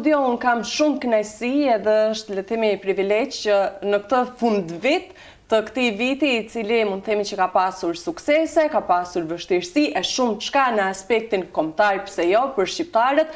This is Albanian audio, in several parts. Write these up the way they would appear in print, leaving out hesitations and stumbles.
studio, unë kam shumë kënaqësi edhe është le të themi privilegj që në këtë fundvit të këtij viti i cili mund të themi që ka pasur suksese, ka pasur vështirësi e shumë çka në aspektin kombëtar, pse jo, për shqiptarët.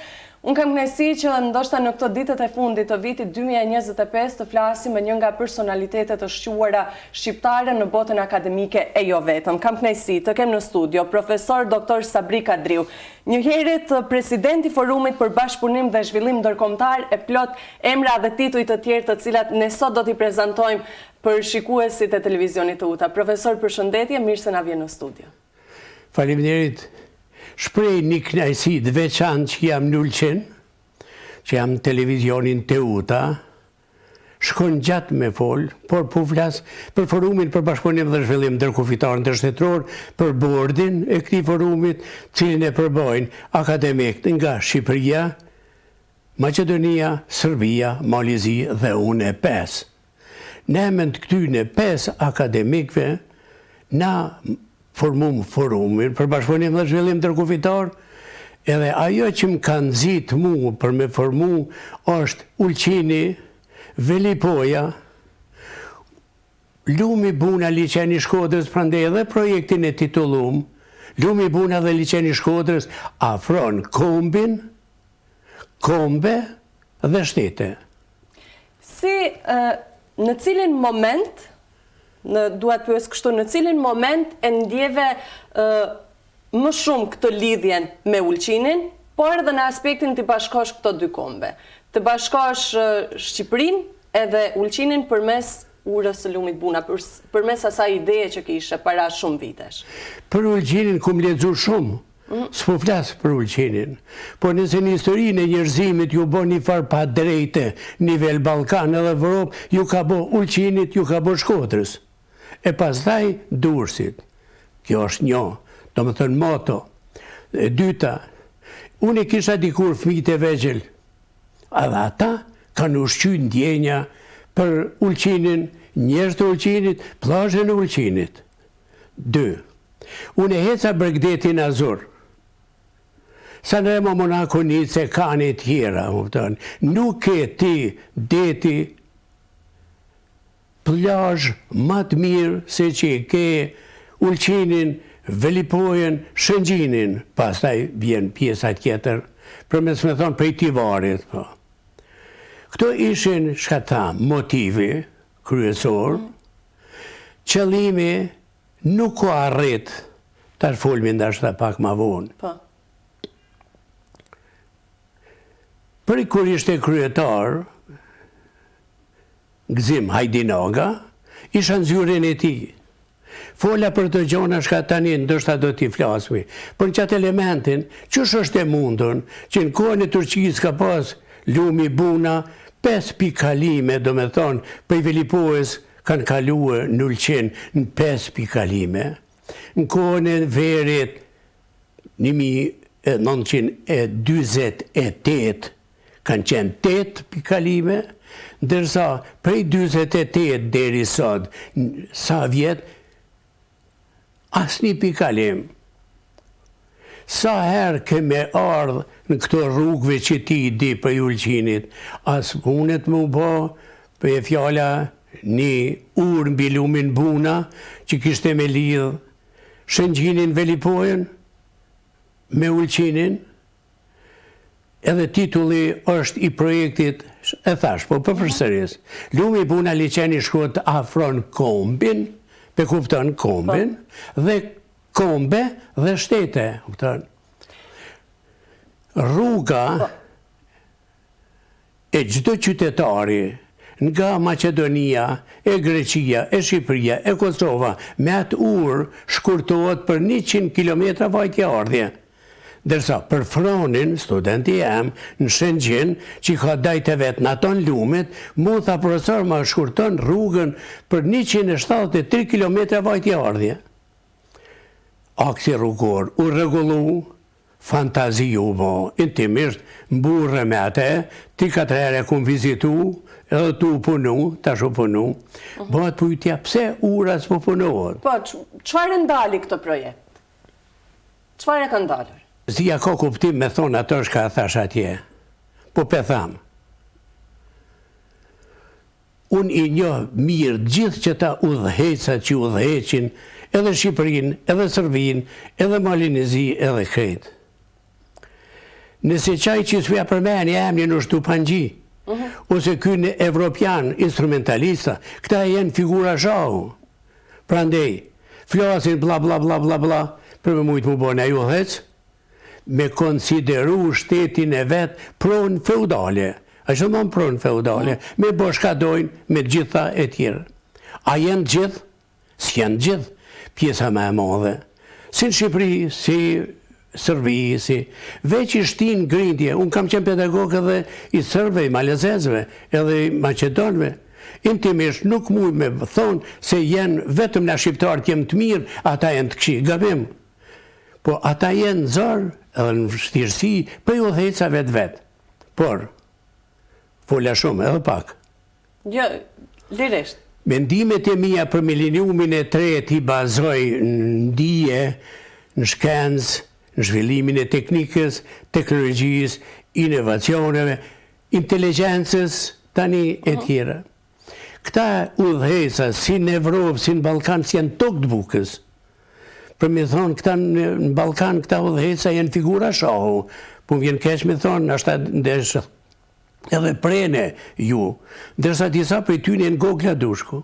Unë kam kënaqësi që ndoshta në këto ditët e fundit të vitit 2025 të flasim me një nga personalitetet të shquara shqiptare në botën akademike e jo vetëm. Kam kënaqësi të kem në studio profesor Dr. Sabri Kadriu, njëherët presidenti i Forumit për Bashkëpunim dhe Zhvillim Ndërkombëtar, e plot emra dhe tituj të tjerë të cilat ne sot do t'i prezantojmë për shikuesit e televizionit të UTA. Profesor, përshëndetje, mirë se na vjen në studio. Faleminderit. Shprej një kënaqësi të veçantë që jam në Ulqin, që jam në televizionin të UTA, shkon gjatë me fol, por po flas për Forumin për Bashkëpunim dhe Zhvillim Ndërkufitar Ndërshtetror, për bordin e këtij forumit, cilin e përbojnë akademikët nga Shqipëria, Maqedonia, Serbia, Malizi dhe unë e 5. Ne me të këtyne 5 akademikëve na formum Forumin për Bashkëpunim dhe Zhvillim Ndërkufitar, edhe ajo që më kanë nxit mu për me formu është Ulqini, Velipoja, Lumi Buna liçeni Shkodrës, prandaj edhe projektin e titullum, Lumi Buna dhe liçeni Shkodrës afron kombin, kombe dhe shtete. Si në cilin moment duhet pyes kështu, në cilin moment e ndjeve më shumë këtë lidhjen me Ulqinin, por edhe në aspektin të bashkosh këto dy kombe. Të bashkosh Shqipërinë edhe Ulqinin përmes urës së Lumit Buna, përmes asaj ideje që kishe para shumë vitesh. Për Ulqinin kum lexu shumë. S'po flas për Ulqinin, por nëse në historinë e njerëzimit ju bën një farë pa drejtë, nivel Ballkan edhe Evropë, ju ka bë Ulqinit, ju ka bë Shkodrës. E pastaj Durrësit. Kjo është një, do më thënë moto. E dyta, unë kisha dikur fëmijët e vegjël, edhe ata kanë ushqyer ndjenja për Ulqinin, njerëz të Ulqinit, plazhën e Ulqinit. 2. Unë heca Bregdetin Azur. Sanremo, Monaco, Nice, kanë e tjera, nuk e ti deti plazh më të mirë se që ke Ulqinin, Velipojën, Shëngjinin, pastaj vjen pjesa tjetër, përmes me thonë prej Tivarit. Këto ishin shkata motivi kryesor, qëllimi nuk u arrit, tash folmi ndashta pak ma vonë. Për kur ishte kryetar, Gzim Hajdinoga, isha në zyrën e tij. Fola për të gjona shka tani ndoshta do t'i flasmi. Për në qatë elementin, qësh është e mundun që në kohën e Turqisë ka pas Lumi Buna, 5 pikalime, do me thonë, për i Velipojës kanë kaluar në Ulqin në 5 pikalime. Në kohën e Verit, 1928, kanë qenë 8 pikalime, ndërsa prej 28 deri sot, sa vjet, asnjë pikalim. Sa herë keme ardhë në këto rrugëve që ti i di për Ulqinit, as punet më bë, për e fjala një urë mbi Lumin Buna, që kishte me lidhë Shëngjinin Velipojën me Ulqinin, edhe titulli është i projektit, e thash, po përsëris. Lumi Buna liçeni Shkodrës afron kombin, pe kupton kombin, dhe kombe dhe shtete. Rruga e çdo qytetari nga Maqedonia, e Greqia, e Shqipëria, e Kosova, me atë urë shkurtohet për 100 km vajtje ardhje. Dërsa për Fronin, studenti jam, në Shëngjin, që ka dajte vetë në aton Lumit, mu tha profesor ma shkurton rrugën për 173 km vajtje ardhje. Akti rrugor u rregullu, fantazi u bo, intimisht mburre me atë, ti 4 herë kum vizitu, edhe tu punu, tash u punu, bëhet pyetja pse ura s'po punohet. Po, çfarë ndali këtë projekt? Çfarë ka ndalur? Zdia ka kuptim me thonë ato shka thash atje. po pe tham. Unë i njoh mirë gjithë që ta udhëhecat që udhëheqin edhe Shqipërinë, edhe Serbinë, edhe Malinizi, edhe krejt. Nëse qaj që s'vja përmeni emnin është Tupangji, ose kynë evropian instrumentalista, këta jenë figura shahu. Prandej, flasin bla bla bla bla bla, për me mujtë mu bërë ju dhec, me konsideru shtetin e vetë pronë feudale. A që më pronë feudale, me bashkadojnë me gjitha e tjera. A jenë gjithë? S'jenë gjithë. Pjesa me e madhe. Si në Shqipëri, si Serbi, si veç i shtin grindje. Unë kam qenë pedagog edhe i Sërbëve, i Malezezve, edhe i Macedonve. Intimisht nuk mujt me thonë se jenë vetëm na shqiptarët jem të mirë, ata jenë të këqij, gabim. Po ata jenë zërë edhe në vështirësi për ju dheca vetë. Por, fola shumë edhe pak. Jo, lirisht. Mendimet e mia për mileniumin e tretë i bazoj në dije, në shkencë, në zhvillimin e teknikës, teknologjisë, inovacioneve, inteligjencës, tani e tjera. Këta udhëheca, si në Evropë, si në Ballkan, si janë tokë të bukës. Për me thonë, këta në Ballkan, këta udhëheca janë figura shahu. Po më vjen keq me thonë, ashta ndeshë edhe prene ju, ndërsa disa për ty në Gogla Dushku.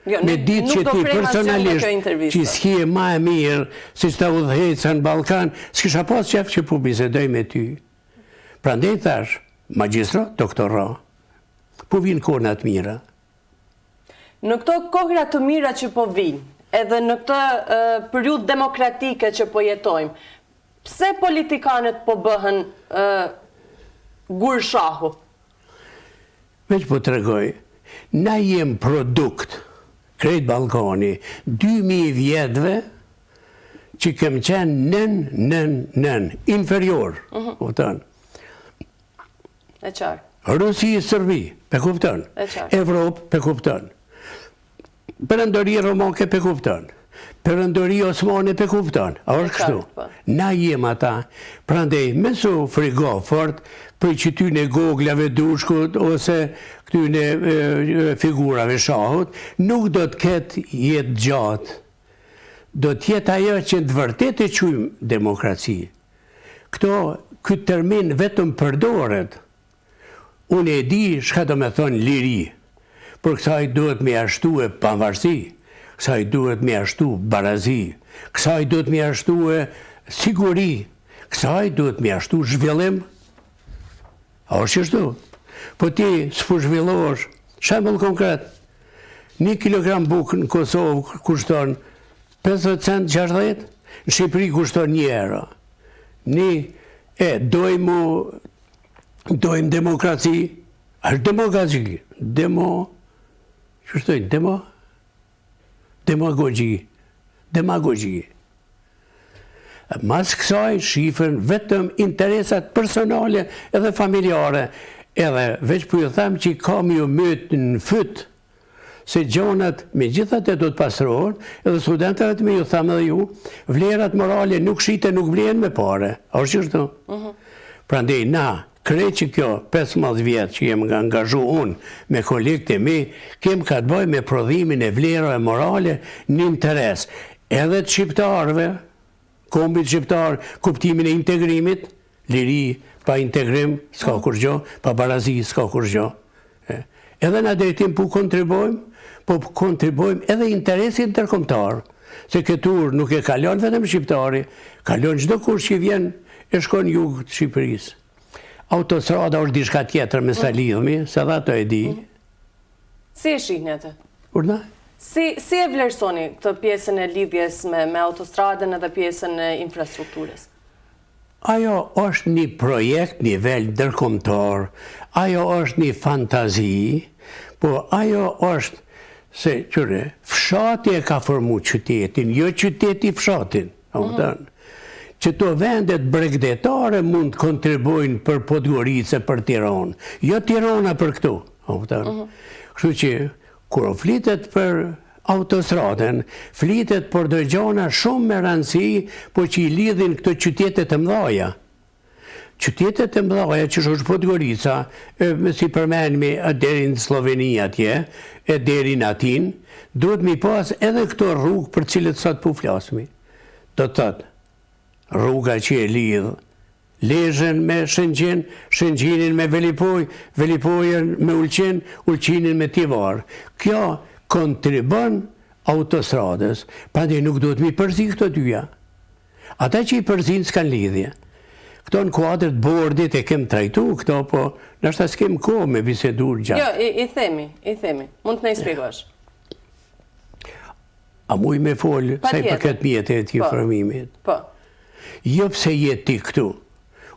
Me ditë që ti personalisht që s'ki e ma e mirë, si që ta udhëheca në Ballkan, s'kisha pas qef që po bisedoj me ty. Prandej thash, magjistro, doktora, po vinë kohëna të mira. Në këto kohëra të mira që po vinë, edhe në këtë periudhë demokratike që po jetojmë, pse politikanët po bëhen gurshahu? Veç po të regoj, na jem produkt, krejt Ballkani, 2000 vjetëve që kem qenë nën, inferior, kupton. E qartë. Rusi, Serbi, pe kupton. Evropë, pe kupton. Perëndori Romake, pe kupton. Perëndori Osmane, pe kupton. A është kështu? Na jem ata. Prandej, me su frigo fort për qytyne Goglave Dushkut ose këtyne figurave shahut, nuk do të ketë jetë gjatë. Do të jetë ajo që të vërtet e quajmë demokraci. Këtë termin vetëm përdoret. Unë e di shka do me thonë liri, për kësaj duhet me ashtu e pavarësi, kësaj duhet me ashtu barazi, kësaj duhet me ashtu e siguri, kësaj duhet me ashtu zhvillim. A është qështu? Po ti s'po zhvillosh, shembull konkret, 1 kilogram bukë në Kosovë kushton 50 cent 60, në Shqipëri kushton 1 euro. Dojmë demokraci, është demokraci, demagogji. Mas kësaj shifën vetëm interesat personale edhe familjare, edhe veç për ju thamë që kam ju mytë në fytë, se gjonat me gjithat e do të pastrohen, edhe studentërat me ju thamë edhe ju, vlerat morale nuk shite, nuk vlen me pare. A është qështu? Prandej na, krejt që kjo 15 vjetë që jem nga angazhu unë me kolegët e mi, kem ka të bëj me prodhimin e vlerave morale në interes. Edhe të shqiptarëve, kombit shqiptar, kuptimin e integrimit, liri pa integrim, s'ka kur gjo, pa barazi, s'ka kur gjo. Edhe na drejtim po kontribojmë, po kontribojmë edhe interesi interkombëtar, se këtur nuk e kalon vetëm shqiptari, kalon çdo kush që vjen e shkon jug të Shqipërisë. Autostrada është diçka tjetër me sa lidhemi, se dhe ato e di. Si e shihni atë? Urna? Si e vlerësoni këtë pjesën e lidhjes me autostradën edhe pjesën e infrastrukturës? Ajo është një projekt nivel ndërkombëtar, ajo është një fantazi, po ajo është se fshati e ka formu qytetin, jo qyteti fshatin. Që to vendet bregdetare mund të kontribojnë për Podgorice, për Tiranë, jo Tirana për këtu. Kështu që, kur flitet për autostradën, flitet për do gjona shumë me rëndësi, po që i lidhin këto qytetet të mdhaja. qytetet e mëdha që është Podgorica, si përmenimi deri në Sloveni atje, e deri në Atin, duhet mi pas edhe këto rrugë për cilët sot po flasmi. Do të thotë, rruga që e lidh Lezhën me Shëngjin, Shëngjinin me Velipoj, Velipojën me Ulqin, Ulqinin me Tivar. Kjo kontribon autostradës, prandaj nuk duhet mi përzi këto dyja. Ata që i përzin s'kan lidhje. Këto në kuadrët bordit e kem trajtu këto, po nështë s'kem kohë me bisedur gjatë. Jo, i themi. Mund të ne i shpjegosh. A muj me folë, sa i përket mjetë e ti formimit. Po. Jo pse jetë ti këtu,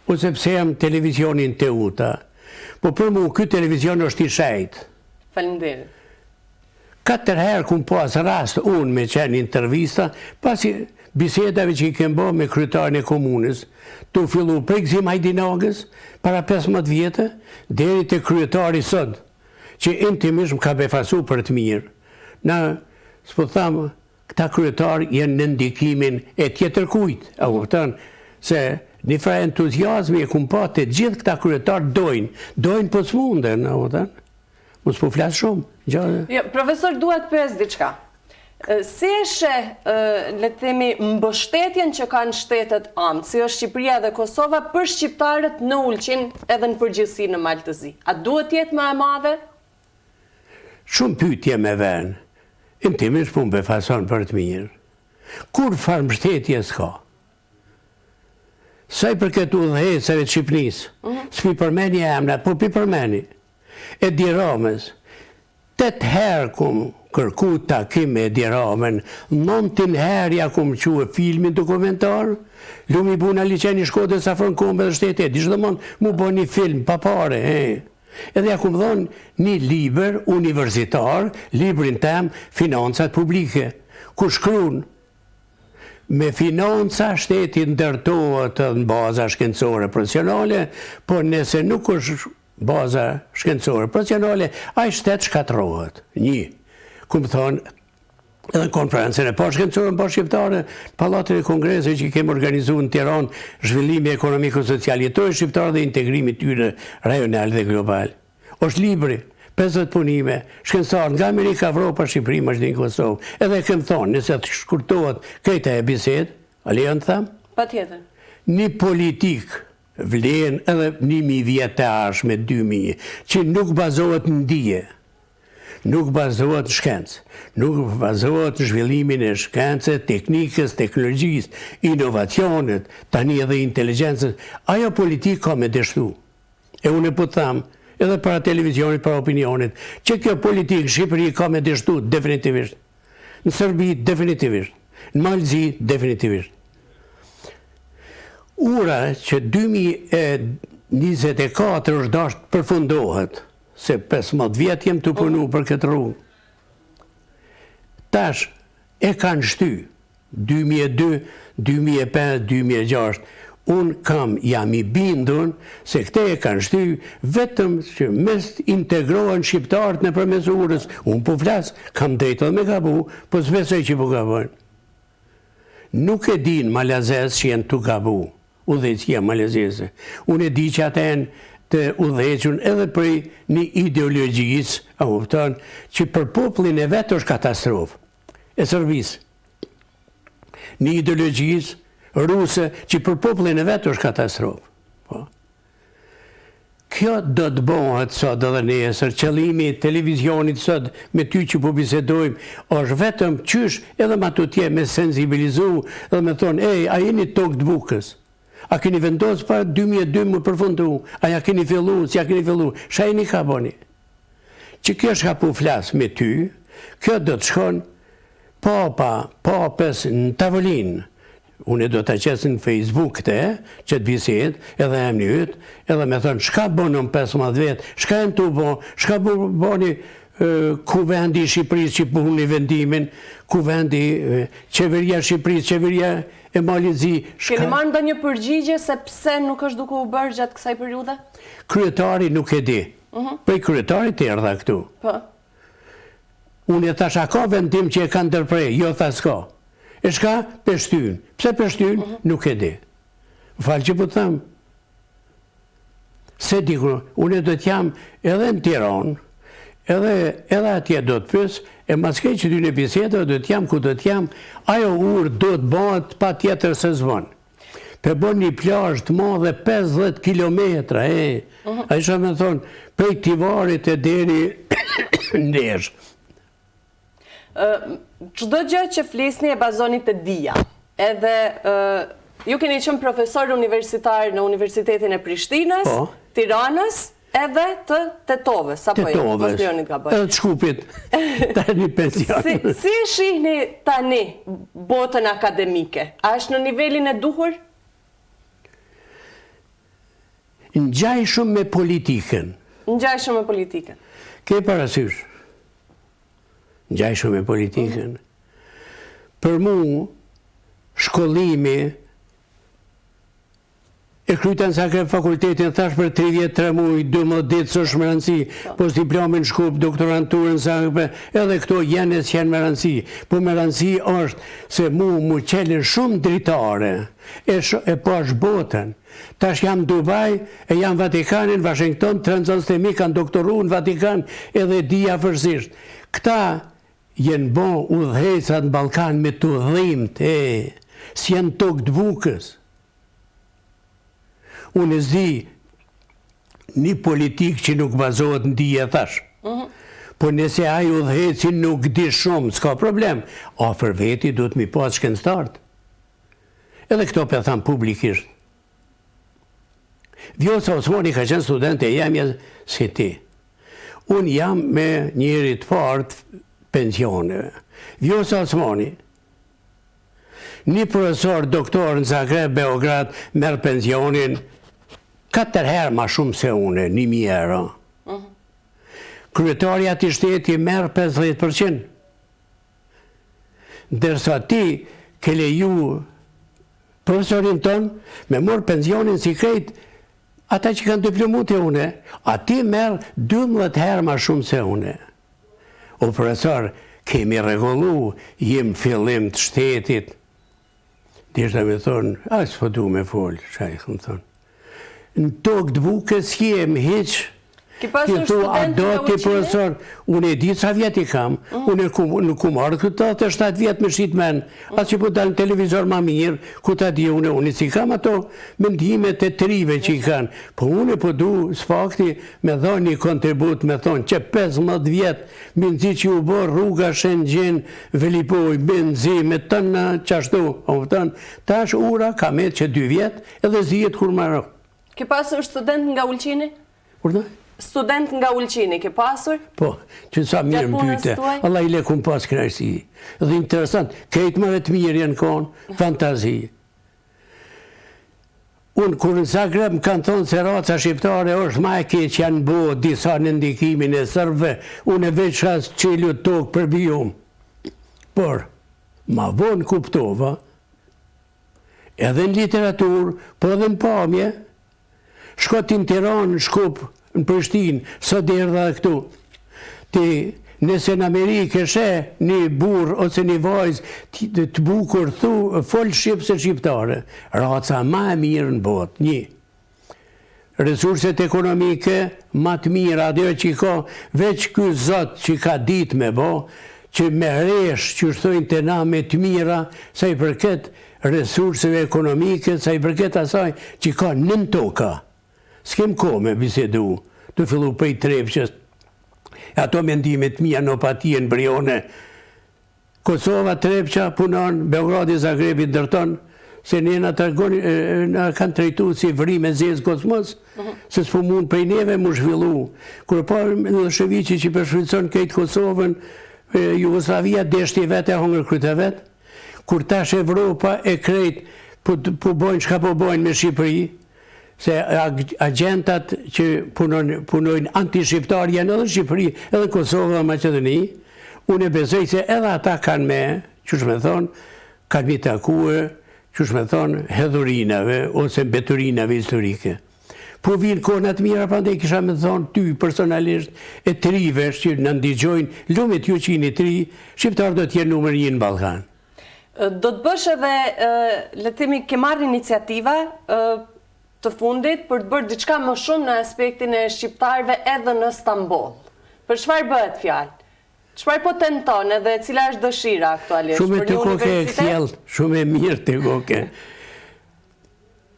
ose pse jam televizionin të uta, po për mu këtë televizion është i shajtë. Faleminderit. 4 herë kum pas rast unë me qenë intervista, pasi bisedave që i kem bo me kryetarin e komunës, të fillu prej Gzim Hajdinagës, para 15 vjetë, deri të kryetari sot, që intimisht më ka befasu për të mirë. Na, s'po thamë, këta kryetarë jenë në ndikimin e tjetër kujt, a kupton, se një fra entuziazmi e kum pa të gjithë këta kryetarë dojnë po s'munden, a kupton, mos po flasë shumë. Jo, profesor, duhet pyes diçka. Si eshe, le të themi, mbështetjen që kanë shtetet amë, si është Shqipëria dhe Kosova, për shqiptarët në Ulqin edhe në përgjithësi në Maltëzi? A duhet jetë më e madhe? Shumë pyetje me venë. Intimisht po më befason për të mirë. Kur farë mbështetje s'ka? Sa i përket udhëhecave të Shqipërisë, s'pi përmeni emrat, po pi përmeni. E Edi Ramës, 8 herë kum kërku takim me Edi Ramën, 9 herë ja kum quë filmin dokumentar, lumi buna liqeni Shkodrës afër Kombe dhe shtetet, dishtë dhe mu bo një film pa pare, Edhe ja kum dhonë një liber universitar, librin tem, Financat Publike, ku shkruan me financa shtetit ndërtohet në baza shkencore profesionale, po nëse nuk është baza shkencore profesionale, ai shtet shkatërrohet. Një. Ku më thonë, edhe konferencën e parë shkencore në shqiptare, Pallatin e Kongresit që kemi organizuar në Tiranë, zhvillimi ekonomiko-social jetoj shqiptar dhe integrimi tyre rajonal dhe global. Është libri, 50 punime, shkencëtar nga Amerika, Evropa, Shqipëri, Maqedoni, Kosovë. Edhe kem thonë, nëse të shkurtohet këta e bisedë, a lejon të tham? Patjetër. Një politik vlen edhe 1000 vjet të ardhshme, 2000, që nuk bazohet në dije, nuk bazohet në shkencë, nuk bazohet në zhvillimin e shkencës, teknikës, teknologjisë, inovacionet, tani edhe inteligjencës. Ajo politik ka me dështu. E unë po tham, edhe para televizionit, para opinionit, që kjo politikë Shqipëri ka me dështu definitivisht. Në Serbi definitivisht. Në Malzi definitivisht. Ura që 2024 është dashtë përfundohet, se 15 vjetë jem të punu për këtë rrugë. Tash e kanë shty 2002, 2005, 2006. Unë jam i bindun se këte e kanë shty vetëm që mes integrohen shqiptarët në përmes urës. Unë po flasë, kam drejtë me gabu, po s'besoj që po gabojnë. Nuk e din malazes që jenë të gabu, udhëheqja malazese. Unë e di që ata janë të udhëhequn edhe për një ideologjisë, a kupton, që për popullin e vetë është katastrofë. E Serbisë. Një ideologjisë ruse që për popullin e vetë është katastrofë. Kjo do të bëhet sot edhe nesër, qëllimi televizionit sot me ty që po bisedojmë, është vetëm qysh edhe ma të tje me sensibilizu edhe me thonë, a jeni tokë të bukës? A keni vendosë para 2002 më përfundu? A ja keni fillu, si ja keni fillu? Sha jeni ka boni? Që kjo shka po flasë me ty, kjo do të shkon papës në tavolinë. Unë do të qesë në Facebook këte, që të bised, edhe e mënyt, edhe me thonë, shka bonëm 15 vetë, shka e në të bo, shka boni ku vendi Shqipëris që punë një vendimin, ku vendi qeveria Shqipëris, qeveria e Malizi. Keni marrë ndonjë përgjigje se pse nuk është duke u bërë gjatë kësaj periudhe? Kryetari nuk e di. Prej kryetari të erdha këtu. Unë e thash, a ka vendim që e kanë ndërprej? Jo, tha s'ka. E shka? Peshtyn. Pse peshtyn? Nuk e di. Falë që po të thamë. se diku, unë do t'jam edhe në Tiranë, edhe atje do të pys, e mas kej që dy në biseda do t'jam ku do t'jam, ajo urë do të bëhet pa tjetër se zvonë. Pe bon një plazh të madhe 50 kilometra, a isha me thonë, prej Tivarit e deri Ndesh. Çdo gjë që flisni e bazoni të dija, edhe ju keni qenë profesor universitar në Universitetin e Prishtinës, Tiranës, edhe të Tetovës, apo jo, Bosnionit ka bërë. Edhe të Shkupit, tani pension. Si e shihni tani botën akademike? A është në nivelin e duhur? Ngjaj shumë me politikën. Ngjaj shumë me politikën. Ke parasysh? Ngjaj shumë me politikën. Për mu, shkollimi e kryta në Zagreb fakultetin, thash për 3 vjetë, 3 muj, 12 ditë, së është më rëndësi, post diplomin Shkup, doktoranturën Zagreb, edhe këto janë që janë më rëndësi. Po më rëndësi është se mu qelin shumë dritare, e po është botën. Tash jam Dubai, e jam Vatikanin, Washington, tranzonës të mi kanë doktoru në Vatikan, edhe dia fërsisht. Këta jenë bo udhëhecat në Balkan me të dhimt, si janë tokë të bukës. Unë e zdi një politikë që nuk bazohet në dije thash. Po nëse ai udhëheci nuk di shumë, s'ka problem. Afër veti duhet mi pas shkencëtarët. Edhe këto për thamë publikisht. Vjosa Osmani ka qenë studente, jam si ti. Unë jam me njëri të partë pensioneve. Vjosa Osmani, një profesor doktor në Zagreb, Beograd, merë pensionin 4 herë ma shumë se une, 1.000 euro. Kryetari ati shteti merë 50%. Ndërsa ti ke leju profesorin ton me morë pensionin si krejt ata që kanë diplomu të une, ati merë 12 herë ma shumë se une. O profesor, kemi regullu, jem fillim të shtetit. Dishta me thonë, a s'po du me folë, shajkë më thonë. Në tokë të bukës jem heqë, Ki pasur student nga profesor, unë e di sa vjet I kam, unë nuk ku marrë këtë 7 vjet me shqit men, atë që po dalë në televizor ma mirë, ku ta di unë si kam ato mendimet e trive që I kanë, po unë po du s'fakti me dhonë një kontribut me thonë që 15 vjet minëzi që u borë rruga Shëngjin, Velipoj, minëzi me tënë qashtu, tash ura ka me që 2 vjet edhe zhijet kur marrë. Ki pasur student nga Ulqini? Urdoj? Student nga Ulqini, ke pasur? Po, që sa mirë më pyte. Allah I le kun pas knajsi. Dhe interesant, kejtë më të mirë janë konë, fantazi. Unë, kur në Zagreb më kanë thonë se raca shqiptare është ma e keq janë bo disa në ndikimin e sërve, unë e veç as qelu tokë për bijum. Por, ma vonë kuptova, edhe në literaturë, po edhe në pamje, shkotin Tiranë, Shkup, në Prishtinë, së derë dhe këtu. Nëse në Amerikë shë një burë ose një vajzë të bukur folë shqipë se shqiptare, raca ma e mirë në botë, një. Resurset ekonomike ma të mirë, adio që I ka veç ky zotë që ka ditë me bo, që me resh që shtojnë të na me të mira, sa I përket resurseve ekonomike, sa I përket asaj që ka nën toka. S'kem ko me bisedu, të fillu prej Trepqës, ato mendimet mija në patien Brione. Kosova, Trepqa, punon, Beogradi, Zagrebi, ndërton, se ne në kanë trejtu si vri me zezë kosmos, se s'po mund prej neve mu zhvillu. Kur pa Miloševiqi që përshvicon këtë Kosovën, Jugoslavia deshti vetë e hongër kryte vetë, kur tash Evropa e krejt, po bojnë çka po bojnë me Shqipëri, se agentat që punojnë anti-shqiptar janë edhe Shqipëri, edhe Kosovë dhe Macedoni, unë e besoj se edhe ata kanë me, që shme thonë, kanë mi takue, që shme thonë, hedhurinave ose mbeturinave historike. Po vinë konat mira, prandaj kisha me thonë ty personalisht e trivesh që në ndigjojnë, lumit ju që jeni tri, shqiptar do t'jenë numër 1 në Ballkan. Do të bësh edhe, le të themi, ke marrë iniciativa të fundit për të bërë diçka më shumë në aspektin e shqiptarëve edhe në Stamboll. Për çfarë bëhet fjalë? Çfarë po tenton edhe cila është dëshira aktualisht Shumë për një universitet? Shumë e mirë të koke.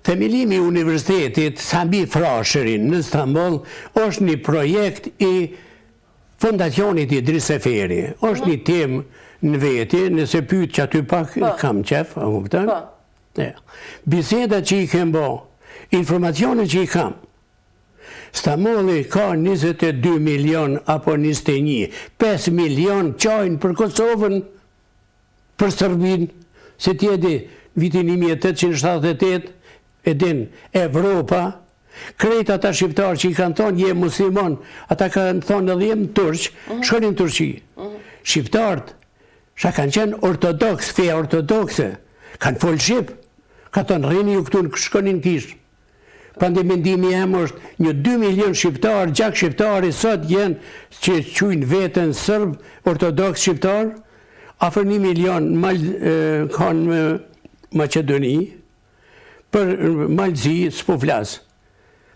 Themelimi i universitetit Sami Frashërin në Stamboll është një projekt i fondacionit Idris Seferi. Është një temë në veti, nëse pyet që aty pak kam qef, a kupton? Bisedat që i kem bo, informacionet që i kam. Stambolli ka 22 milion apo 21, 5 milion qajnë për Kosovën, për Serbin, se tjedi vitin 1878, edin Evropa, krejt ata shqiptarë që i kanë thonë je muslimon, ata kanë thonë edhe jem turq, shkonin Turqi. Shqiptarët, që kanë qenë ortodoks, feja ortodokse, kanë folë shqip, ka thonë rini ju këtu në shkonin kishë. Prandaj mendimi em është një 2 milion shqiptarë, gjak shqiptari sot jenë që quajnë veten serb ortodoks shqiptar, afër 1 milion kanë në Maqedoni, për Malzi s'po flas.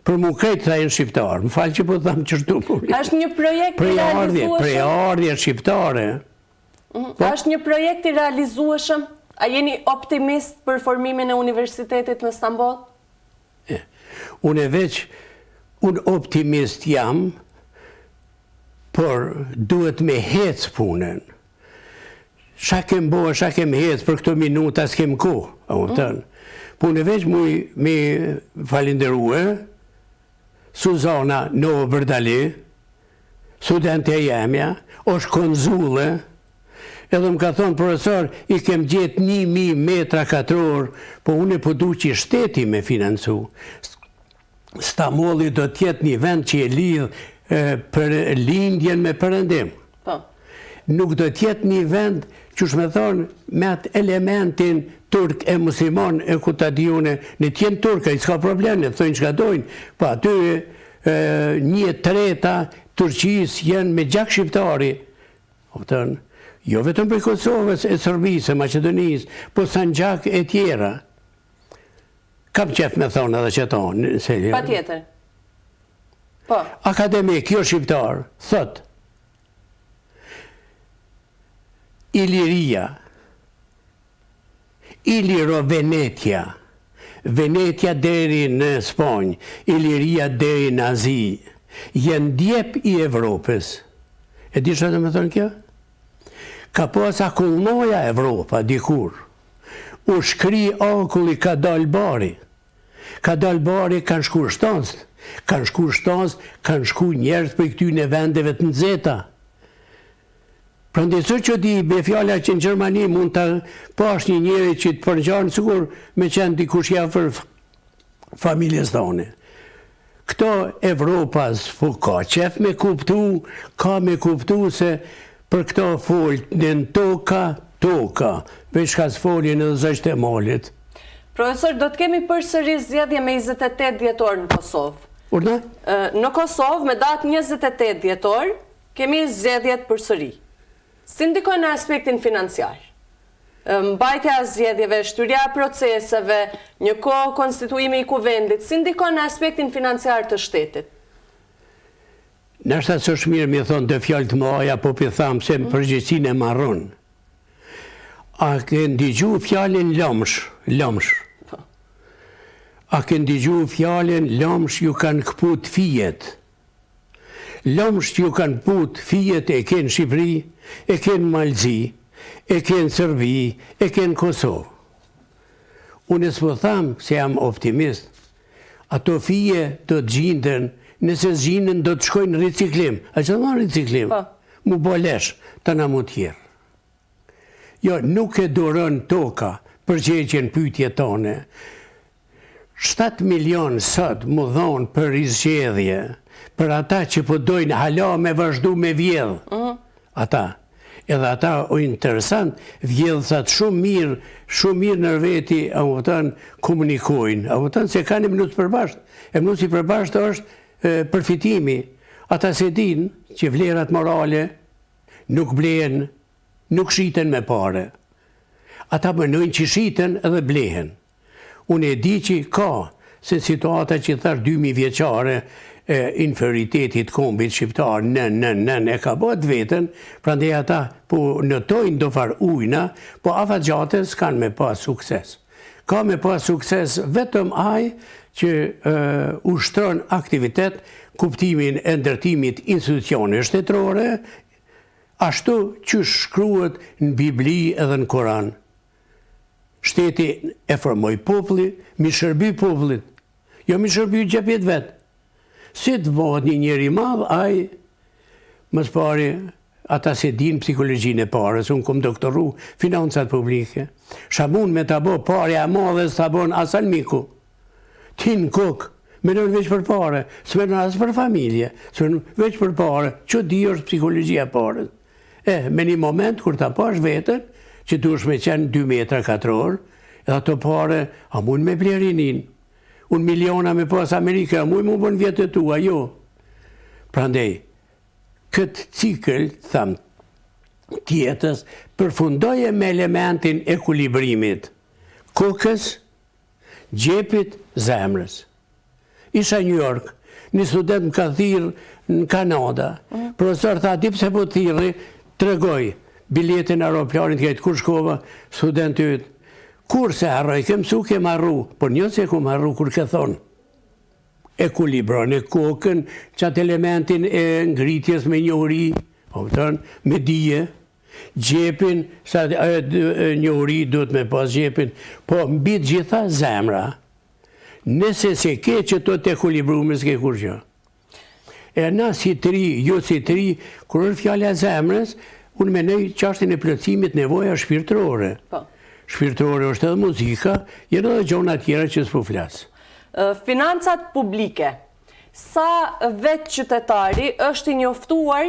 Për mu krejt thajnë shqiptar, më falë që po thamë qështu. Është një projekt i realizueshëm? Preardhje shqiptare. Është një projekt i realizueshëm? A jeni optimist për formimin e universitetit në Stamboll? Unë optimist jam, por duhet me hec punën. Qa kem bo, qa kem hec për këto minuta s'kem ku. Po unë veç me falenderue, Suzana Novo Berdali, studente jemja, është konzule, edhe më ka thonë profesor, i kem gjetë 1000 metra katror, po unë po du që shteti me financu. Stambolli do tjetë një vend që e lidhë për lindjen me përëndim. Nuk do tjetë një vend që shme thonë me atë elementin turk e muslimon e ku ta diune, në tjenë turka, i s'ka probleme, thojnë që ka dojnë, po aty 1/3 Turqis jenë me gjak shqiptari. Jo vetëm për Kosovës, e Serbisë, e Macedonisë, po Sanxhak e tjera. Kam qef me thonë edhe që tonë. Pa tjetër. Po. Akademik, jo shqiptar, thot, Iliria, Iliro Venetia, Venetia deri në Sponjë, Iliria deri në Azi, jenë djep i Evropës. E di që të me thonë kjo? Ka pas akullnoja Evropa, dikur. U shkri akulli ka dal bari. Ka dal bari kanë shku shtansë. Kanë shku shtansë, kanë shku njerës për këtyne vendeve të nëzeta. Prandaj që di me fjalla që në Gjermani mund të pash një njeri që të përgjarnë sigur me qenë dikush jafër familjes tonë. Këto Evropas ka qef me kuptu, ka me kuptu se për këto folë në toka, veç ka s'foljen edhe zështë e malit. Profesor, do të kemi përsëri zgjedhje me 28 dhjetor në Kosovë. Urna? Në Kosovë, me datë 28 dhjetor, kemi zgjedhjet përsëri. Si ndikon në aspektin financiar? Mbajtja zgjedhjeve, shtyrja proceseve, një kohë konstituimi i kuvendit, si ndikon në aspektin financiar të shtetit? Nështë atë është mirë me thonë të fjallë të mëja, po për thamë se më përgjithsin e marron. A kënë digju fjallin lëmsh. A kënë digju fjallin lëmsh ju kanë këput fijet. Lëmsh ju kanë këput fijet e kënë Shqipëri, e kënë Malzi, e kënë Serbi, e kënë Kosovë. Unë s'po thamë se jam optimist. Ato fije do të gjindën, nëse zgjinen do të shkojnë riciklim. A që të në riciklim? Mu bolesh të në mu tjerë. Jo, nuk e durën toka përgjegjën pyetje tone. 7 milion sot mu dhonë për izgjedhje, për ata që po dojnë hala me vazhdu me vjedhë. Ata. Edhe ata o interesant, vjedhësat shumë mirë në veti, a më vëtan, komunikojnë. A më vëtan se kanë emnus përbashkët. Emnus i përbashkët është përfitimi. Ata se din që vlerat morale nuk blehen, nuk shiten me pare. Ata mënojnë që shiten edhe blehen. Unë e di që ka se situata që thash 2000 vjeqare e inferitetit kombit shqiptar e ka bët vetën, prandaj ata po nëtojnë do far ujna, po afatgjate s'kan me pas sukses. Ka me pas sukses vetëm aj që ushtron aktivitet, kuptimin e ndërtimit institucione shtetërore, ashtu që shkruhet në Bibli edhe në Koran. Shteti e formoi populli, mi shërby popullit, jo mi shërby gjepjet vetë. Si të bëhet një njeri madh, ai më pari ata se din psikologjinë e parës, unë kom doktoru financat publike. Shamun me ta bë parja e madhe s'ta bën as almiku. Ti në kokë, menon veç për pare, s'menon as për familje, s'menon veç për pare, që di është psikologjia e parës. Me një moment, kur ta pash vetën, që duhesh me qenë 2 metra 4 orë, edhe ato pare, a mund me blerinin, unë miliona me pas Amerika, a mund më bën vjetët tua, jo. Prandej, këtë cikël, tham, tjetës, përfundoje me elementin ekuilibrimit, kokës, gjepit, zemrës. Isha New York, një student më ka thirrë në Kanada, profesor tha, di pse po thirri, tregoj biletin e aeroplanit këtë kur shkova, studentit, kur se harroj, ke mësu, ke marru, por një se ku marru kur ke thonë. Ekuilibron e kokën, qatë elementin e ngritjes me njohuri, me dije, gjepin, sa njohuri duhet me pas gjepin, po mbi të gjitha zemra. Nëse se ke që to të ekuilibrume s'ke kur që. E na si të ri, jo si të ri, kur është fjale e zemrës, unë menoj çështjen e plotësimit nevoja shpirtërore. Shpirtërore është edhe muzika, jenë edhe gjona tjera që s'po flas. Financat publike, sa vetë qytetari është i njoftuar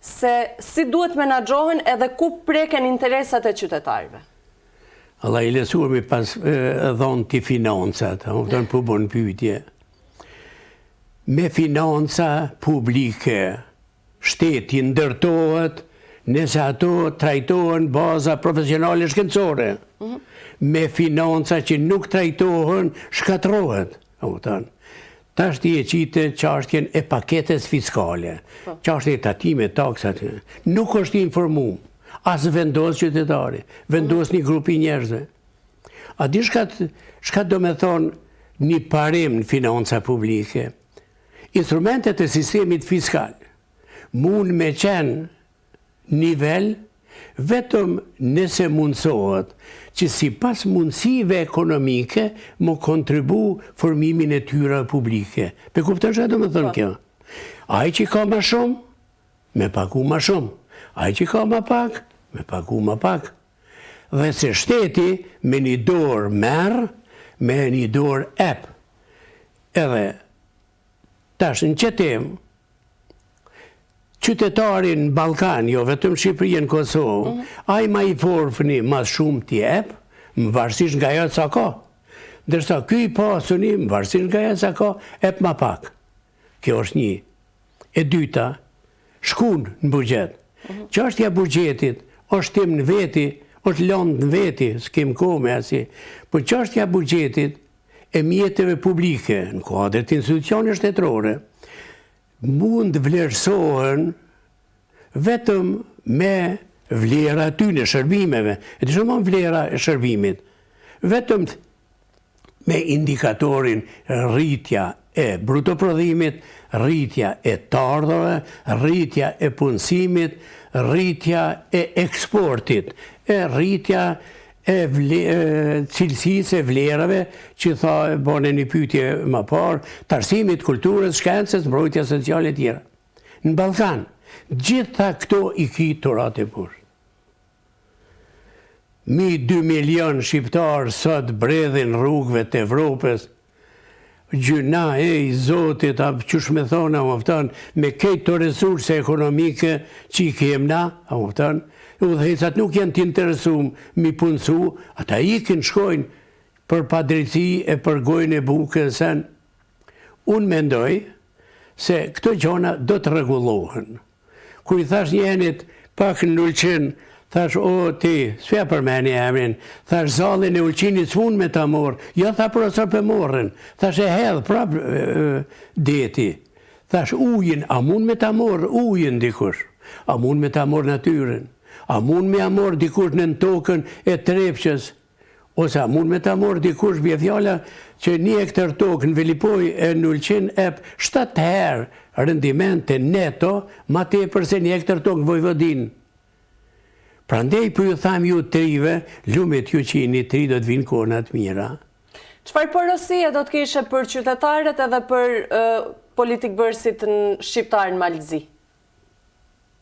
se si duhet menaxhohen edhe ku preken interesat e qytetarëve? Allah i lesuar me pas dhonë të financat, po bën pyetje. Me financa publike, shteti ndërtohet nëse ato trajtohen baza profesionale shkencore. Me financa që nuk trajtohen, shkatrohet. Tash ti e qite çështjen e paketes fiskale, çështja e tatimit, taksat. Nuk është informuar. As vendos qytetari, vendos një grupi njerëzve. A di shka do me thonë një parim në financa publike? Instrumentet e sistemit fiskal mund me qenë nivel vetëm nëse mundsohet që si pas mundësive ekonomike më kontribu formimin e tyra publike. Pe kupton çfarë do me thonë kjo? Ai që ka më shumë, me pagu më shumë. Ai që ka më pak, me pagu më pak. Dhe se shteti me një dorë merr, me një dorë ep. Edhe tash në qetem, qytetarin në Ballkan, jo vetëm Shqipëri në Kosovë, ai ma i forfni ma shumë t'i ep, më varësisht nga ajo sa ka. Ndërsa ky i pasuni, më varësisht nga ajo sa ka, ep ma pak. Kjo është një. E dyta, shkun në buxhet. Çështja e buxhetit është tim në veti, është lëndë në veti, s'kem kohë me asi. Po çështja e buxhetit e mjeteve publike, në kuadrit institucione shtetërore, mund vlerësohen vetëm me vlera tyne shërbimeve. E të shumë vlera e shërbimit. Vetëm me indikatorin rritja e brutoprodhimit, rritja e të ardhurave, rritja e punësimit, rritja e eksportit, e rritja e cilësisë e vlerave që tha bone një pyetje më parë, të arsimit, kulturës, shkencës, mbrojtja sociale e tjera. Në Ballkan, gjitha këto i ki turat e burë. 2 milion shqiptarë sot bredhin rrugëve të Evropës, gjyna e i Zotit, qësh me thona, me kejtë të resurse ekonomike që i kem na, udhëhecat nuk janë të interesum mi punësu, ata ikin shkojnë për padrejti e për gojnë e bukës. Unë mendoj se këto gjona do të rregullohen. Kur i thash njenit pak në ulqin, Thash, o ti, s'fja përmeni emrin, thash, zallin e Ulqinit s'mund me ta morë, jo tha profesor për morën, thash, e hedhë prap deti, thash, ujin, a mund me ta morë ujin dikush, a mund me ta morë natyren, a mund me a morë dikush në tokën e Trepqës, ose a mund me ta morë dikush, bje fjalla që 1 hektar tokë në Velipoj e në Ulqin ep 7 herë rendiment të neto, ma tepër se 1 hektar tokë në Vojvodin. Prandaj për ju tham ju trive, lumet ju që jeni tri do të vinë konat mira. Çfarë porosie do të kishe për qytetarët edhe për politikbërësit në shqiptar në Malzi?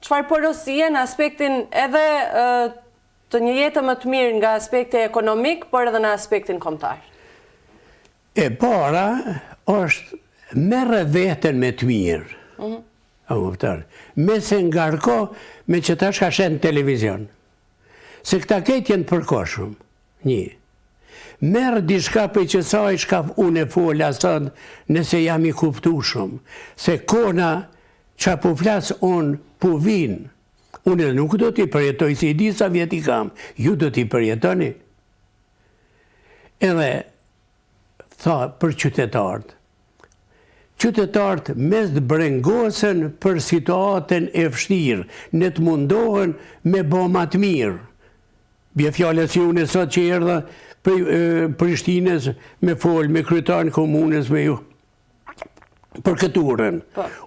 Çfarë porosie në aspektin edhe të një jetë më të mirë nga aspekti ekonomik, por edhe në aspektin kombëtar? E para është merre veten me të mirë. Me se ngarko me që ta shka shenë televizion. Se këta ketë jenë përkoshëm. Një. Merë diçka për që saj shka unë e folë asad nëse jam i kuptu shumë. Se kona që po flasë unë po vinë. Unë nuk do t'i përjetoj si di sa vjet i kam. Ju do t'i përjetoni. Edhe tha për qytetarët. Qytetarët mes të brengosen për situatën e vështirë, ne të mundohen me bo ma të mirë. Bje fjallës si unë e sot që erdha Prishtinës me folë, me kryetarën komunës, me ju për këturën.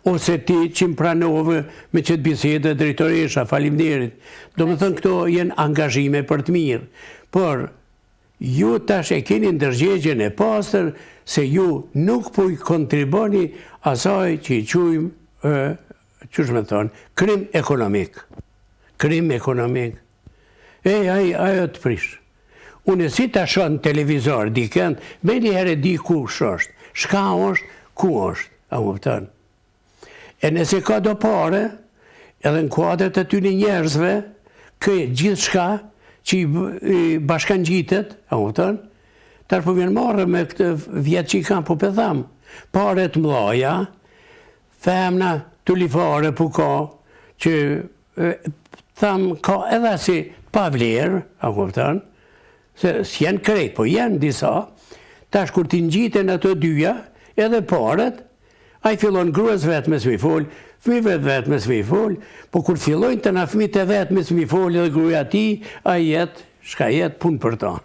Ose ti që më pranove me qëtë bisede drejtoresha, falimderit. Do më thënë këto jenë angazhime për të mirë. Por ju tash e keni ndërgjegjen e pastër se ju nuk po i kontriboni asaj që i quajmë, çush më thon, krim ekonomik. Krim ekonomik. Ajo të prish. Unë si ta shoh në televizor dikënd, me një herë di kush është, shka është, ku është, a kupton? E nëse ka do pare, edhe në kuadrat e tyre njerëzve, gjithë shka që i bashkan gjitet, a kupton? Tarë po vjen marrë me këtë vjetë që i kam, po për thamë, pare të mlaja, femna të lifare po ka, që thamë ka edhe si pa vlerë, a kupton? Se s'jenë krejt, po jenë disa, tash kur t'i ngjiten ato dyja, edhe paret, a i fillon gruas vetë me s'mi folë, fëmijëve vetë me s'mi folë, po kur fillojnë të na fëmijët e vetë me s'mi folë edhe gruaja ti, a jetë, shka jetë punë për ta.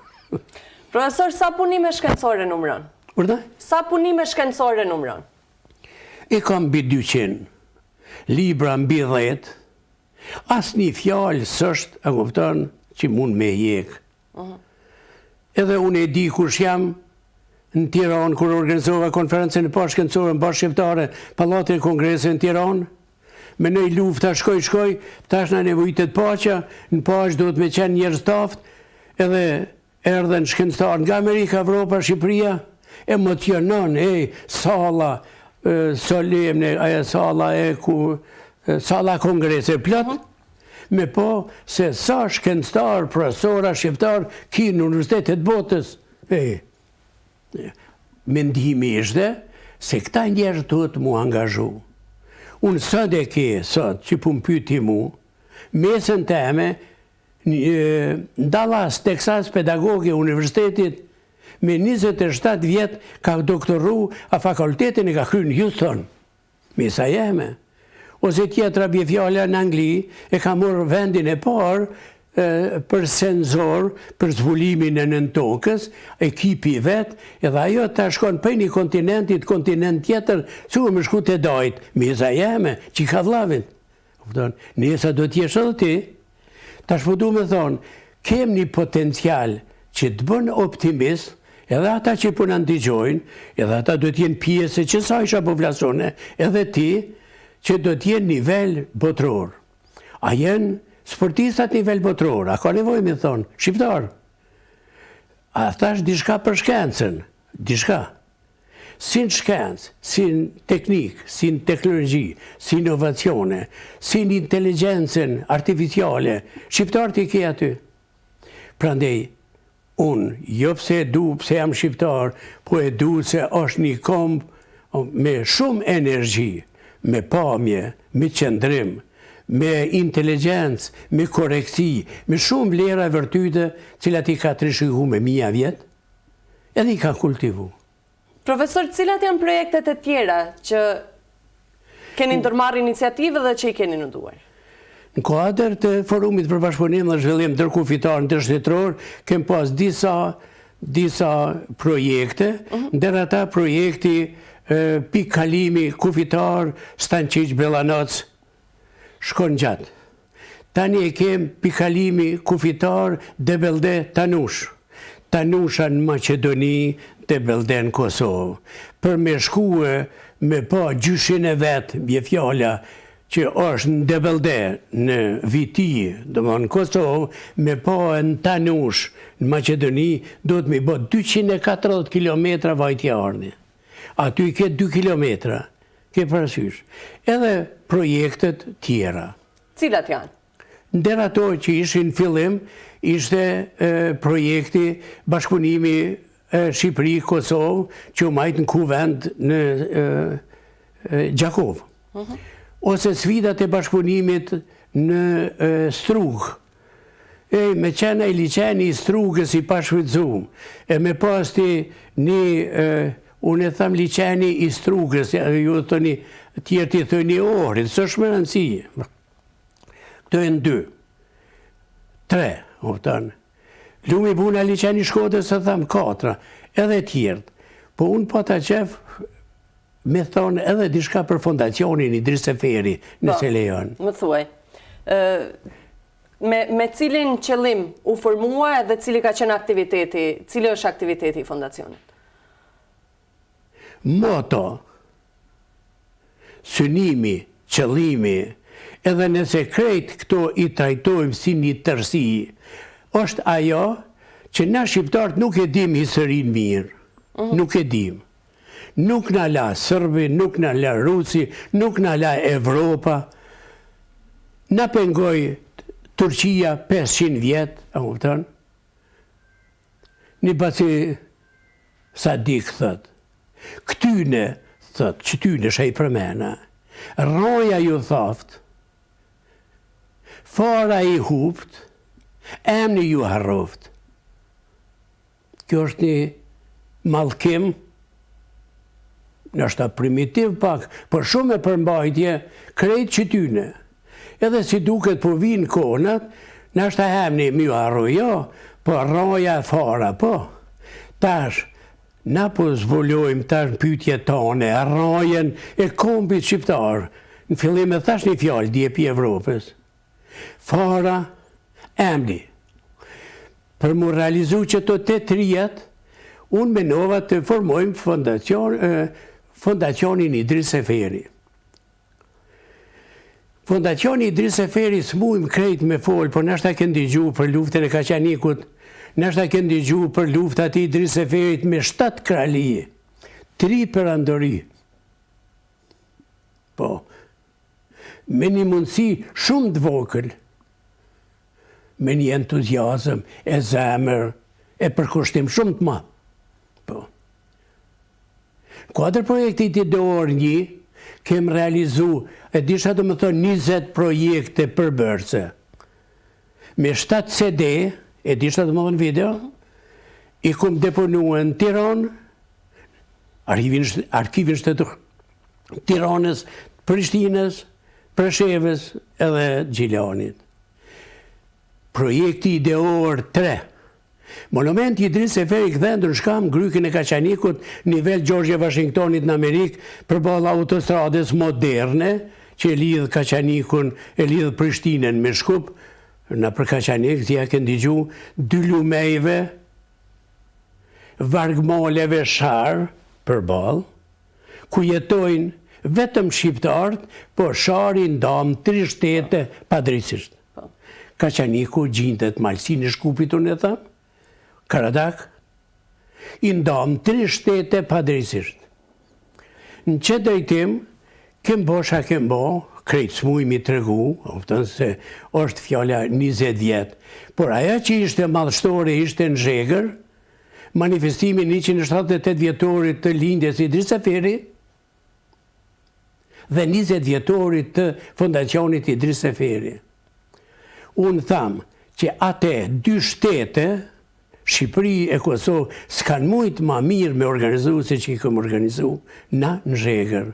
Profesor, sa punime shkencore numëron? Urda? Sa punime shkencore numëron? E kam mbi 200, libra mbi 10, asë një fjallë sështë, a kupton, që mund me jekë. Edhe unë e di kush jam në Tiranë, kur organizova konferencën e parë shkencore në bashkë shqiptare, Pallatin e Kongresit në Tiranë, me nëj lufta shkoj, tash na nevojitet paqja, në paqë do të me qenë njerëz taft, edhe erdhen shkencëtar nga Amerika, Evropa, Shqipëria, emocionon, sala solemne, aja sala sala Kongresit plot, me po se sa shkencëtar, profesora, shqiptar, ki në universitetet botës. Mendimi ishte se këta njerëz duhet mu angazhu. Unë sot e ke, sot, që pun pyti mu, mesën teme, në Dallas, Texas, pedagoge universitetit, me 27 vjet ka doktoru a fakultetin e ka kryer në Houston. Mesa jeme. Ose tjetra bje fjalla në Angli, e ka morë vendin e parë për senzor, për zbulimin e nën tokës, ekipi vetë, edhe ajo ta shkon për një kontinentit, kontinent tjetër, që më shku të dajtë, mesa jeme, që ka vlavit. Nesa do t'jesh edhe ti, ta shpodu me thonë, kem një potencial që të bën optimist, edhe ata që po na ndigjojnë, edhe ata do t'jenë pjesë që sa isha po flasone, edhe ti, që do t'jenë nivel botror. A jenë sportistat nivel botror, a ka nevoj me thonë, shqiptar. A thash diçka për shkencën, diçka. Si në shkencë, si në teknikë, si në teknologji, si në inovacione, si në inteligencën artificiale, shqiptar t'i ke aty. Prandej, unë, jo pse e du, pse jam shqiptar, po e du se është një kombë me shumë energji, me pamje, me qëndrim, me inteligencë, me koreksi, me shumë vlera vërtyte, cilat i ka trishëgu me 1000 vjet, edhe i ka kultivu. Profesor, cilat janë projektet e tjera që keni ndërmarrë iniciative dhe që i keni në duar? Në kuadër të forumit për bashkëpunim dhe zhvillim ndërkufitar ndërshtetror, kem pas disa projekte, ndër ata projekti pikë kalimi kufitar Stanqiq Bellanac shkon gjatë. Tani e kem pikë kalimi kufitar Debelde Tanush. Tanusha në Maqedoni, Debelde në Kosovë. Për me shkue me pa gjyshin e vetë, bje fjalla, që është në Debelde, në Viti, do më në Kosovë, me pa në Tanush, në Maqedoni, do të mi bët 240 km vajtja ardhë. Aty i ketë 2 km, ke parasysh. Edhe projektet tjera. Cilat janë? Ndër ato që ishin fillim, ishte projekti bashkëpunimi Shqipëri-Kosovë, që u majtë në kuvend në Gjakov. Ose sfidat e bashkëpunimit në Strug. Me qena i liqeni i Strugës i pashvizum. E me pasti një, unë e tham liqeni i Strugës, ju të thoni, tjerë të thoni orit, së shme rëndësi. Këto e në 2. 3, optanë. Lumi buna liqeni Shkodrës, e tham 4, edhe tjertë. Po unë po ta qef, me thonë edhe dishka për fondacionin Idris Seferi, nëse lejon. Më thuaj, me cilin qëllim u formua edhe cili ka qenë aktiviteti, cili është aktiviteti i fondacionit? Moto, synimi, qëllimi, edhe nëse krejt këto i trajtojmë si një tërsi, është ajo që na shqiptarët nuk e dim historinë mirë, nuk e dim. Nuk na la Sërbi, nuk na la Rusi, nuk na la Evropa. Na pengoj Turqia 500 vjet, a kupton? Një pasi Sadik thët, këtyne, thët, qëtyne shaj përmena, roja ju thoft, fara i hupt, emni ju harroft. Kjo është një mallkim, nështë primitiv pak, për shumë e përmbajtje, krejt qëtyne. Edhe si duket po vinë konat, nështë emni mi harrojo, po roja fara, po. Tash, na po zvolojmë tash pyetje tone, rojen e kombit shqiptar. Në fillim e thash një fjallë, djepi Evropës. Fara, emni. Për mu realizu që të 8 rjet, unë menova të formojmë fondacionin Idris Seferi. Fondacioni Idris Seferi s'mujmë krejt me folë, por nështë ta kënë digju për luftën e Kaçanikut, nështë ta kënë digju për luftat i Idris Seferit me 7 krali, 3 perandori. Po, me një mundësi shumë të vogël, me një entuziazëm, e zemër, e përkushtim shumë të madh. Po. Kuadër projektit i dorë 1, kem realizu, e disha të më thonë 20 projekte për bërse. Me 7 CD, e disha të më thonë video, i kum deponua në Tiranë, arkivin shtetur Tiranës, Prishtinës, Preshevës edhe Gjilanit. Projekti ideor 3. Monumenti Idris Seferi këdhendur në shkam Grykin e Kaçanikut, nivel George Washingtonit në Amerikë, përballë autostradës moderne, që e lidhë Kaçanikun, e lidhë Prishtinën me Shkup, në për Kaçanik, si ja kënë digju, 2 lumejve, vargmoleve sharë, përballë, ku jetojnë vetëm shqiptarët, po shari ndam 3 shtete padrejtisht. Kaçaniku gjindet Malsinë e Shkupit, unë e thamë, Karadak, i ndam 3 shtete padrejtisht. Në që drejtim, kem bosha kem bo, krejt s'mujmi të regu, se është fjalla 20 vjet, por aja që ishte madhështore, ishte në zhegër, manifestimin 178 vjetorit të lindjes Idris Seferi, dhe 20 vjetorit të fondacionit Idris Seferi. Unë thamë që ate 2 shtete, Shqipëri e Kosovë, s'kanë mujtë ma mirë me organizu se që i këmë organizu, na në zhegër.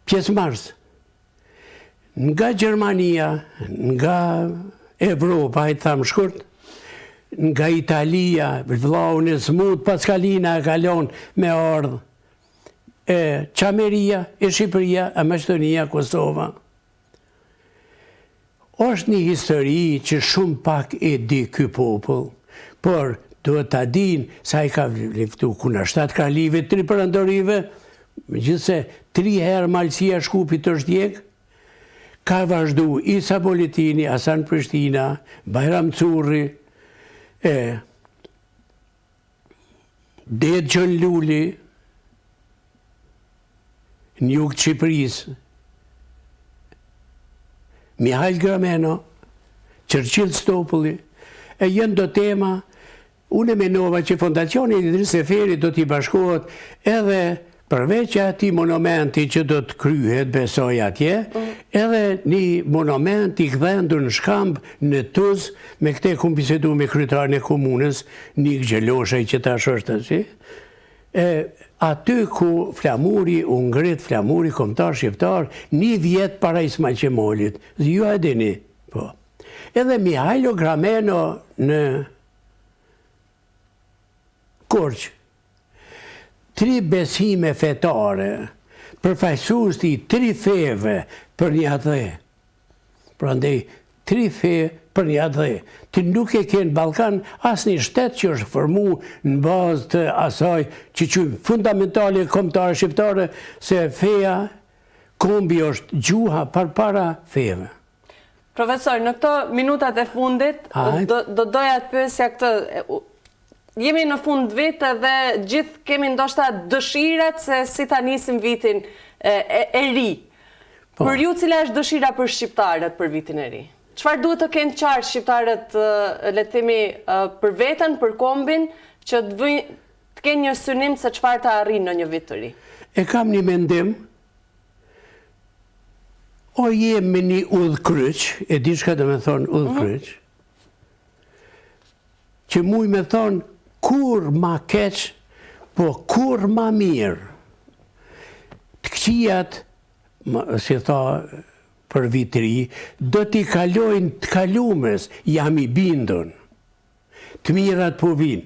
Pjesëmarrës, nga Gjermania, nga Evropa, i thamë shkurt, nga Italia, vëllaun e smut, Paskalina e kalon me ardhë, Qameria, Shqipëria, Maqedonia, Kosova. Është një histori që shumë pak e di ky popull, por duhet ta din sa i ka liftu kundërshtat krahlive, 3 perandorive, megjithse 3 herë Malësia Shkupit është djeg, ka vazhdu Isa Bolitini, Hasan Prishtina, Bajram Curri, Dedë Gjën Luli, në jug të Shqipërisë, Mihajl Grameno, Churchill Stopulli, e jenë do tema, unë e menova që fondacioni Idris Seferi do t'i bashkohet edhe përveç ati monumenti që do të kryhet, besoj atje, edhe një monument i këdhendur në Shkamb, në Tuz, me këte kumë bisedu me kryetarën e komunës, Nik Gjeloshaj që tash është asi, aty ku flamuri, u ngrit flamuri kombëtar shqiptar, 1 vjet para Ismail Qemolit, dhe ju e dini, po. Edhe Mihajlo Grameno në Korç, 3 besime fetare, përfaqësues të 3 feve për një adhe. Prandaj 3 fe për një adhe. Ti nuk e ke në Ballkan asnjë shtet që është formu në bazë të asaj që quajmë fundamentale kombëtare shqiptare, se feja, kombi është gjuha përpara feve. Profesor, në këto minutat e fundit, do doja të pyesja këtë. Jemi në fund vit dhe gjithë kemi ndoshta dëshirat se si ta nisim vitin e ri. Për ju, cila është dëshira për shqiptarët për vitin e ri? Çfarë duhet të kenë qartë shqiptarët, le të themi, për veten, për kombin, që të kenë një synim se çfarë të arrijnë në një vit të ri? E kam një mendim, o jem me një udhkryq, e di çka do me thonë udhkryq, që muj me thonë kur ma keq, po kur ma mirë. Të këqijat, si tha për vitëri, do t'i kalojnë të kalumes, jam i bindun. Të mirat po vinë.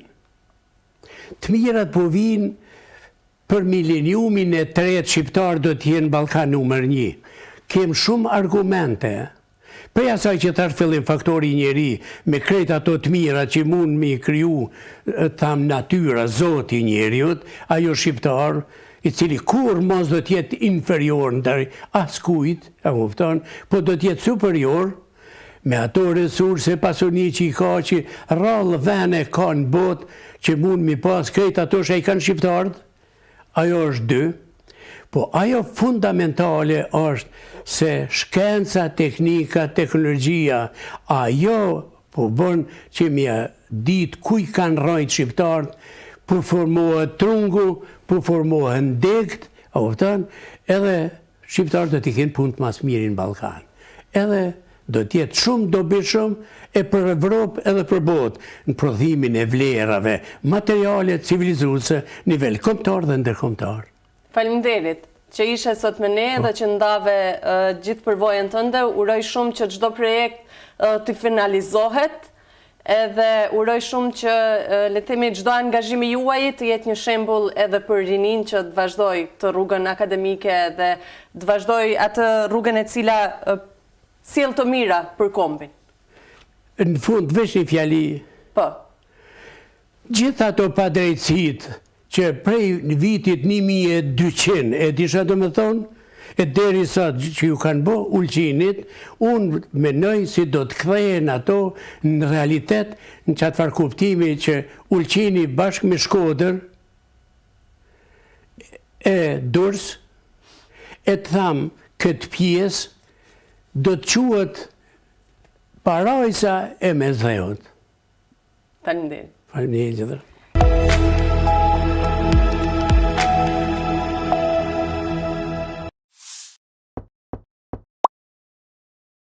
Të mirat po vinë për mileniumin e 3 shqiptar do t'jenë Ballkan numër 1. Kem shumë argumente. Prej asaj që thash fillim faktori njeri, me krejt ato të mira që mund me kriju, tham natyra, zoti njeriut, ajo shqiptar, i cili kur mos do t'jetë inferior ndër askujt, po do t'jetë superior, me ato resurse pasuni që i ka që rrallë vene ka në botë, që mund mi pas krejt ato që i kanë shqiptarët, ajo është 2, po ajo fundamentale është se shkenca, teknika, teknologjia, ajo po bën që mja ditë kuj kanë rrojt shqiptarët, po formohet trungu, po formohet ndegt, edhe shqiptarët do t'i kenë punë të mas mirë në Ballkan. Edhe do t'jetë shumë dobishëm e për Evropë edhe për botë, në prodhimin e vlerave, materiale civilizuese, nivel kombëtar dhe ndërkombëtar. Faleminderit që ishe sot me ne dhe që ndave gjithë përvojën tënde. Uroj shumë që çdo projekt të finalizohet, edhe uroj shumë që le të themi çdo angazhimi juaj të jetë një shembull edhe për rinin që të vazhdoj të rrugën akademike dhe të vazhdoj atë rrugën e cila sjell të mira për kombin. Në fund veç një fjali. Po. Gjithë ato padrejtësitë që prej në vitit 1200, e disha do me thonë, e deri sa që ju kanë bo Ulqinit, unë menoj si do të kthehen ato në realitet, në qatëfar kuptimi që Ulqini bashkë me Shkodër, e Durrës, e të thamë këtë pjesë, do të quhet Parajsa e Mesdheut. Faleminderit. Faleminderit.